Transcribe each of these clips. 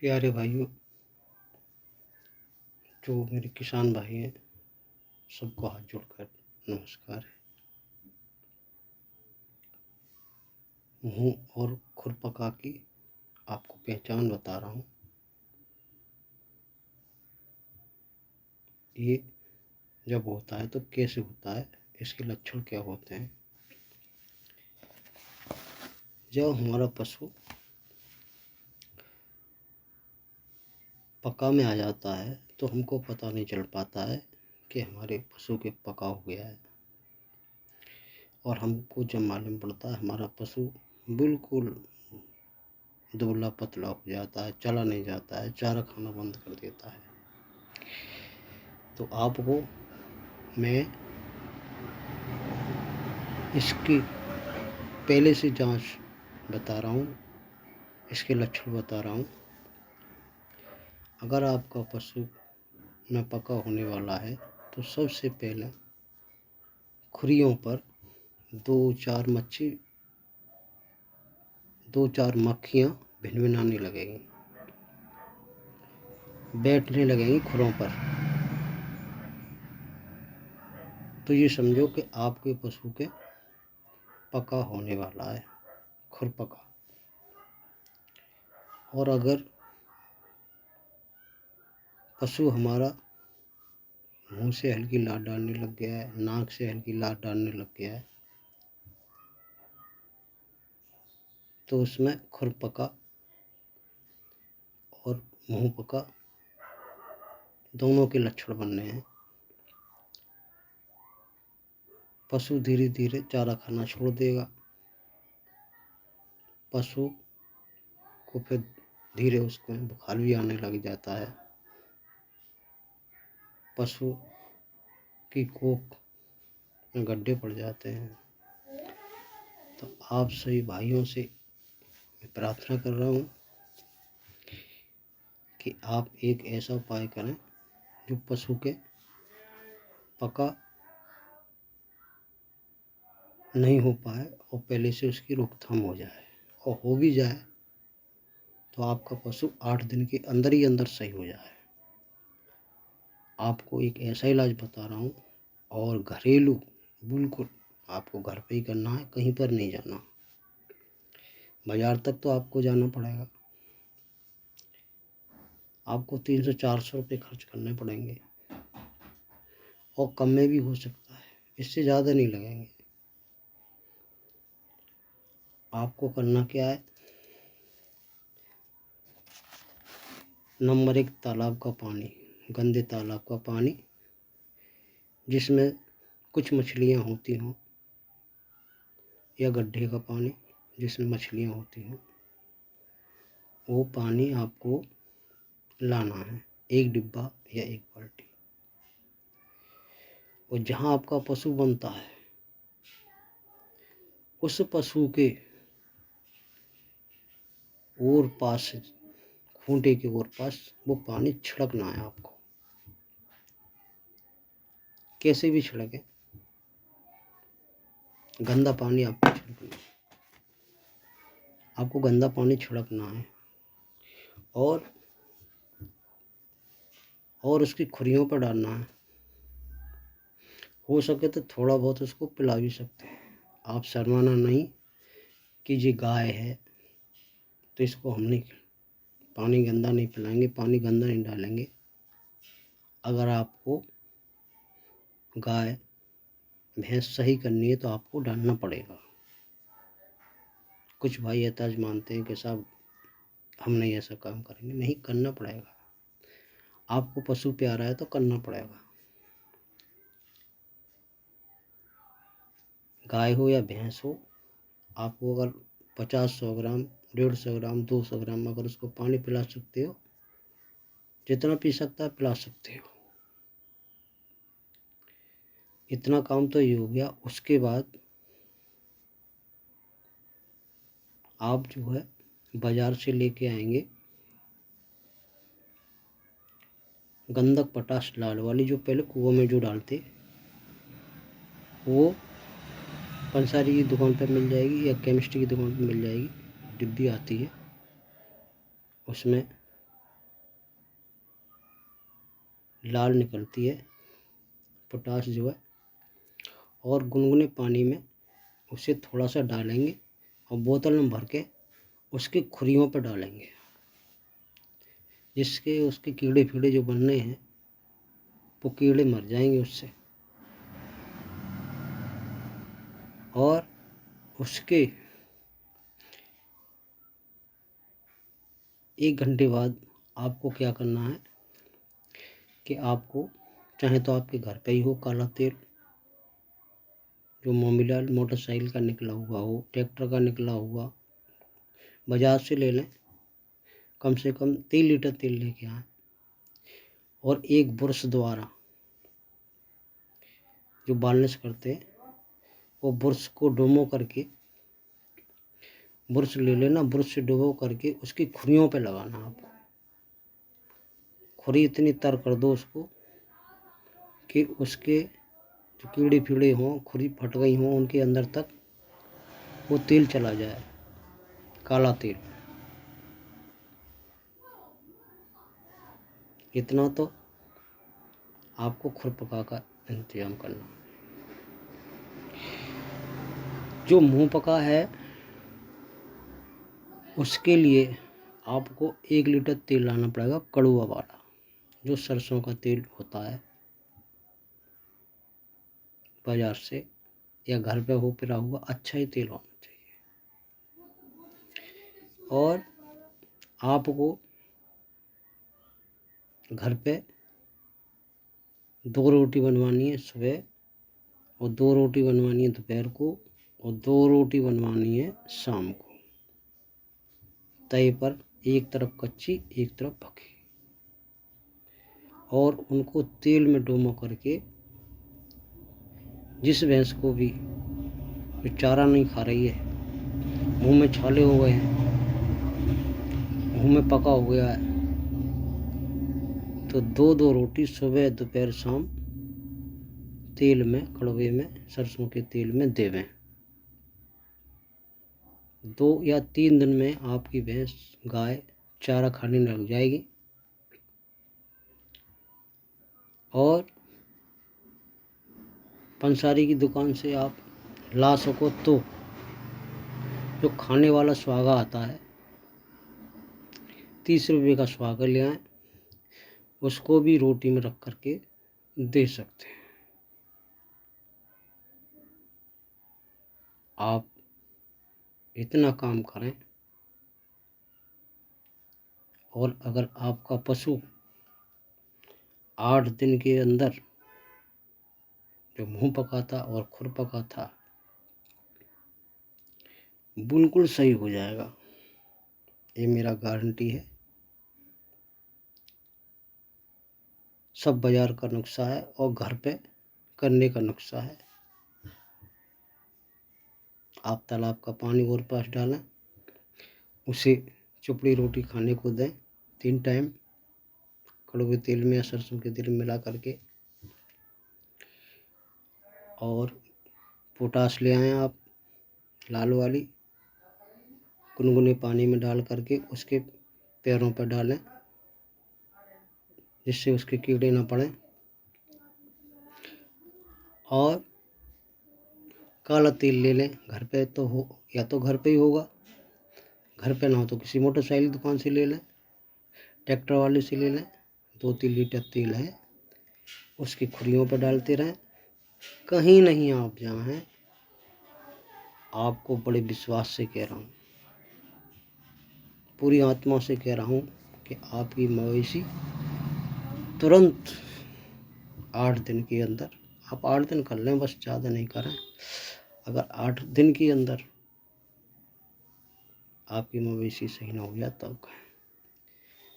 प्यारे भाइयों, जो मेरे किसान भाई हैं, सबको हाथ जोड़कर नमस्कार है। मुँह और खुरपका की आपको पहचान बता रहा हूँ। ये जब होता है तो कैसे होता है, इसके लक्षण क्या होते हैं। जब हमारा पशु पका में आ जाता है तो हमको पता नहीं चल पाता है कि हमारे पशु के पका हो गया है, और हमको जब मालूम पड़ता है हमारा पशु बिल्कुल दुबला पतला हो जाता है, चला नहीं जाता है, चारा खाना बंद कर देता है, तो आपको मैं इसकी पहले से जांच बता रहा हूँ, इसके लक्षण बता रहा हूँ। अगर आपका पशु में पका होने वाला है तो सबसे पहले खुरियों पर दो चार मक्खियाँ भिनभिनाने लगेंगी, बैठने लगेंगी खुरों पर। तो ये समझो कि आपके पशु के पका होने वाला है, खुरपका। और अगर पशु हमारा मुंह से हल्की लार डालने लग गया है, नाक से हल्की लार डालने लग गया है, तो उसमें खुरपका और मुंह पका दोनों के लक्षण बनने हैं। पशु धीरे धीरे चारा खाना छोड़ देगा, पशु को फिर धीरे उसको बुखार भी आने लग जाता है, पशु की कोख में गड्ढे पड़ जाते हैं। तो आप सभी भाइयों से मैं प्रार्थना कर रहा हूँ कि आप एक ऐसा उपाय करें जो पशु के पका नहीं हो पाए और पहले से उसकी रोकथाम हो जाए, और हो भी जाए तो आपका पशु 8 दिन के अंदर ही अंदर सही हो जाए। आपको एक ऐसा इलाज बता रहा हूँ, और घरेलू, बिल्कुल आपको घर पे ही करना है, कहीं पर नहीं जाना। बाज़ार तक तो आपको जाना पड़ेगा, आपको 300-400 रुपये खर्च करने पड़ेंगे, और कम में भी हो सकता है, इससे ज़्यादा नहीं लगेंगे। आपको करना क्या है, नंबर 1, तालाब का पानी, गंदे तालाब का पानी जिसमें कुछ मछलियाँ होती हों, या गड्ढे का पानी जिसमें मछलियाँ होती हों, वो पानी आपको लाना है, 1 डिब्बा या 1 बाल्टी। और जहाँ आपका पशु बनता है उस पशु के और पास, खूंटे के और पास वो पानी छिड़कना है आपको, कैसे भी छिड़के, गंदा पानी आपको छिड़कना है, आपको गंदा पानी छिड़कना है, और उसकी खुरियों पर डालना है। हो सके तो थोड़ा बहुत उसको पिला भी सकते हैं आप, शर्माना नहीं कि ये गाय है तो इसको हम नहीं पानी गंदा नहीं पिलाएंगे, पानी गंदा नहीं डालेंगे। अगर आपको गाय भैंस सही करनी है तो आपको डालना पड़ेगा। कुछ भाई एहताज मानते हैं कि साहब हम नहीं ऐसा काम करेंगे, नहीं, करना पड़ेगा। आपको पशु प्यारा है तो करना पड़ेगा। गाय हो या भैंस हो, आपको अगर 50-100 ग्राम, 150 ग्राम, 200 ग्राम अगर उसको पानी पिला सकते हो, जितना पी सकता है पिला सकते हो। इतना काम तो ये हो गया। उसके बाद आप जो है बाज़ार से लेके आएंगे गंधक पोटाश लाल वाली, जो पहले कुआं में जो डालते, वो पंसारी की दुकान पर मिल जाएगी या केमिस्ट्री की दुकान पर मिल जाएगी, डिब्बी आती है, उसमें लाल निकलती है पोटाश जो है, और गुनगुने पानी में उसे थोड़ा सा डालेंगे और बोतल में भर के उसके खुरियों पर डालेंगे, जिसके उसके कीड़े फीड़े जो बनने हैं वो कीड़े मर जाएंगे उससे। और उसके 1 घंटे बाद आपको क्या करना है कि आपको चाहे तो आपके घर पे ही हो काला तेल, जो मोबिल मोटरसाइकिल का निकला हुआ हो, ट्रैक्टर का निकला हुआ, बाजार से ले लें। कम से कम 3 लीटर तेल लेके आएँ और एक ब्रश द्वारा जो बार्निश करते हैं वो ब्रश को डुबो करके, ब्रश ले लेना, ब्रश से डुबो करके उसकी खुरियों पे लगाना। आपको खुरी इतनी तर कर दो उसको कि उसके जो कीड़े फीड़े हों, खुरी फट गई हों, उनके अंदर तक वो तेल चला जाए, काला तेल। इतना तो आपको खुरपका का इंतजाम करना। जो मुंह पका है उसके लिए आपको 1 लीटर तेल लाना पड़ेगा, कड़वा वाला, जो सरसों का तेल होता है बाजार से, या घर पे हो पिरा हुआ अच्छा ही तेल होना चाहिए। और आपको घर पे 2 रोटी बनवानी है सुबह, और 2 रोटी बनवानी है दोपहर को, और 2 रोटी बनवानी है शाम को, तवे पर, एक तरफ कच्ची एक तरफ पकी। और उनको तेल में डुबो करके, जिस भैंस को भी जो चारा नहीं खा रही है, मुंह में छाले हो गए हैं, मुंह में पका हो गया है, तो 2-2 रोटी सुबह दोपहर शाम तेल में, कड़वे में, सरसों के तेल में देवें। 2 या 3 दिन में आपकी भैंस, गाय चारा खाने लग जाएगी। और पंसारी की दुकान से आप ला सको तो जो खाने वाला सुहागा आता है, 30 रुपये का सुहागा ले आएँ, उसको भी रोटी में रख करके दे सकते हैं। आप इतना काम करें, और अगर आपका पशु 8 दिन के अंदर जो मुंह पका था और खुर पका था बिल्कुल सही हो जाएगा, ये मेरा गारंटी है। सब बाजार का नुस्खा है और घर पे करने का नुस्खा है। आप तालाब का पानी और पास डालें, उसे चुपड़ी रोटी खाने को दें 3 टाइम, कड़वे तेल में या सरसों के तेल में मिला करके। और पोटाश ले आएँ आप, लाल वाली, गुनगुने पानी में डाल करके उसके पैरों पर डालें, जिससे उसके कीड़े ना पड़ें। और काला तेल ले लें, घर पे तो हो, या तो घर पे ही होगा, घर पे ना हो तो किसी मोटरसाइकिल दुकान से ले लें, ट्रैक्टर वाले से ले लें। 2-3 लीटर तेल है, उसकी खुरियों पर डालते रहें। कहीं नहीं आप जाएं, आपको बड़े विश्वास से कह रहा हूँ, पूरी आत्मा से कह रहा हूँ कि आपकी मवेशी तुरंत 8 दिन के अंदर, आप 8 दिन कर लें बस, ज़्यादा नहीं करें। अगर 8 दिन के अंदर आपकी मवेशी सही ना हो जाए तब कहें।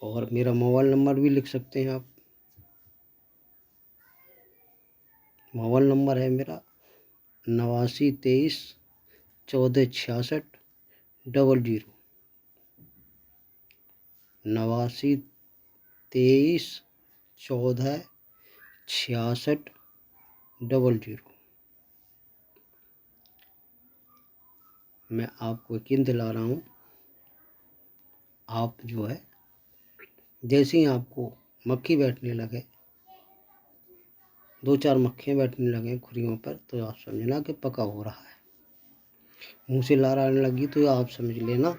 और मेरा मोबाइल नंबर भी लिख सकते हैं आप। मोबाइल नंबर है मेरा 89 23 14 66 00। 89 23 14 66 00। मैं आपको यकीन दिला रहा हूँ, आप जो है, जैसे ही आपको मक्खी बैठने लगे 2-4 मक्खियाँ बैठने लगें खुरियों पर तो आप समझना कि पका हो रहा है। मुँह से लार आने लगी तो आप समझ लेना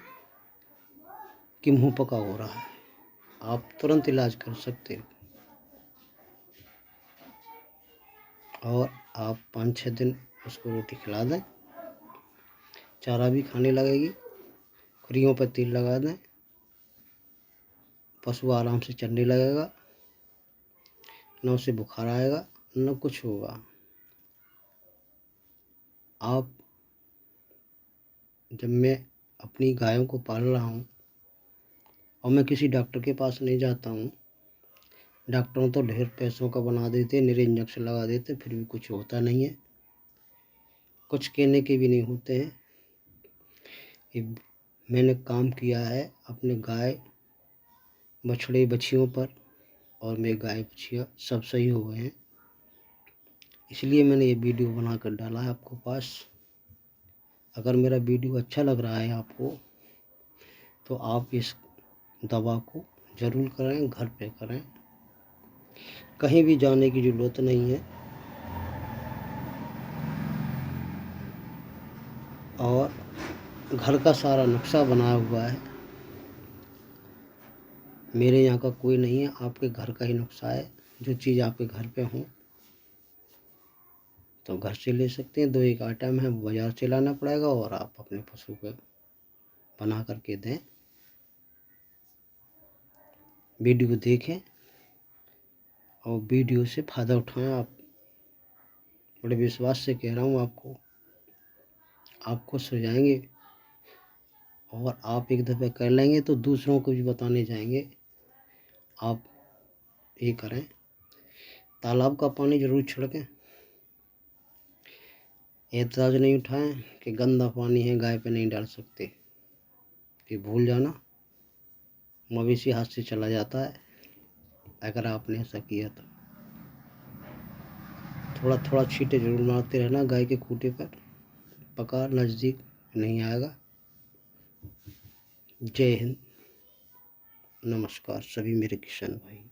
कि मुँह पका हो रहा है। आप तुरंत इलाज कर सकते हो। और आप 5-6 दिन उसको रोटी खिला दें, चारा भी खाने लगेगी, खुरियों पर तेल लगा दें, पशु आराम से चलने लगेगा, न उसे बुखार आएगा न कुछ होगा। आप जब मैं अपनी गायों को पाल रहा हूँ और मैं किसी डॉक्टर के पास नहीं जाता हूँ, डॉक्टरों तो ढेर पैसों का बना देते, निरे इंजेक्शन लगा देते, फिर भी कुछ होता नहीं है, कुछ कहने के भी नहीं होते हैं। ये मैंने काम किया है अपने गाय बछड़े बछियों पर और मेरे गाय बछिया सब सही हो गए हैं, इसलिए मैंने ये वीडियो बनाकर डाला है आपको पास। अगर मेरा वीडियो अच्छा लग रहा है आपको तो आप इस दवा को ज़रूर करें, घर पे करें, कहीं भी जाने की ज़रूरत नहीं है। और घर का सारा नक्शा बना हुआ है, मेरे यहाँ का कोई नहीं है, आपके घर का ही नुस्खा है। जो चीज़ आपके घर पे हो तो घर से ले सकते हैं, 2-1 आइटम है वो बाज़ार से लाना पड़ेगा और आप अपने पशु को बना करके दें। वीडियो देखें और वीडियो से फ़ायदा उठाएं। आप बड़े विश्वास से कह रहा हूँ आप खुश हो जाएंगे और आप एक दफ़े कर लेंगे तो दूसरों को भी बताने जाएंगे। आप ये करें, तालाब का पानी ज़रूर छिड़कें, एतराज़ नहीं उठाएं कि गंदा पानी है गाय पे नहीं डाल सकते, ये भूल जाना, मवेशी हाथ से चला जाता है अगर आपने ऐसा किया तो। थोड़ा थोड़ा छींटे जरूर मारते रहना गाय के खूंटे पर, पका नज़दीक नहीं आएगा। जय हिंद, नमस्कार सभी मेरे किसान भाई।